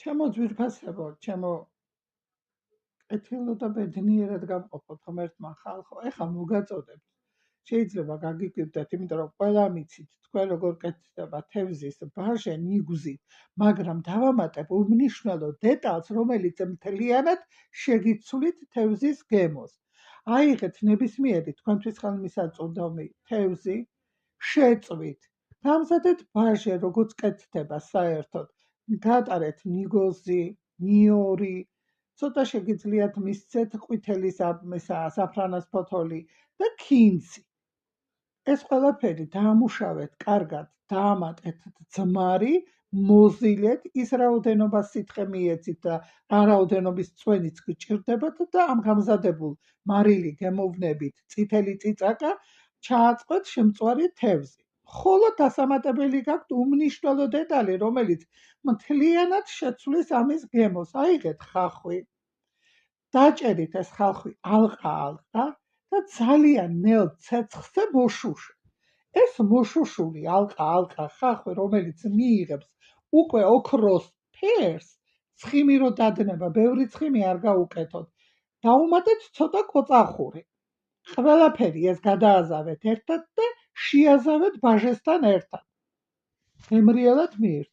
ჩემო ძვირფასებო, ჩემო კეთილო და ბედნიერად გამყოფოთ ღმერთმა ხალხო. ეხლა მოგაწოდებთ. შეიძლება გაგიკვირდეთ, იმიტომ რომ ყველა მიცით თქვენ როგორ კეთდება თევზის ბარჟე ნიგუზით, მაგრამ დავამატებ უმნიშვნელო დეტალს, რომელიც მთლიანად შეგიცვლით თევზის გემოს. აიღეთ ნებისმიერი თქვენთვის ხელმისაწვდომი თევზი, შეწვით, დამზადეთ ბარჟე, როგორც კეთდება საერთოდ, გატარეთ ნიგოზი, ნიორი, ცოტა შეგიძლიათ მისცეთ ყვითელი საფრანას ფოთოლი და ქინძი. ეს ყველაფერი დაამუშავეთ კარგად, დაამატეთ ძმარი, მოზილეთ, ის რაოდენობა სითხე მიეცით და რა რაოდენობის წვენიც გჭირდებათ და ამ გამზადებულ მარილი გემოვნებით წითელი წიწაკა ჩააწყვეთ შემწვარი თევზი. ხოლო დასამატებელი გაქვთ უმნიშვნელო დეტალი, რომელიც მთლიანად შეცვლის ამის გემოს. აიღეთ ხახვი, დაჭერით ეს ხალხი ალყა და ძალიან ნელ ცეცხლზე მოშუშეთ. ეს მოშუშული ალყა ხახვი, რომელიც მიიღებს უკვე ოქროს ფერს, ცხიმი რო დადნება, ბევრი ცხიმი არ გაუკეთოთ. დაუმატეთ ცოტა კოწახური. ყველაფერი ეს გადააზავეთ ერთად და შეაზავეთ ბაჟესთან ერთად. გემრიელად მიირთმევთ.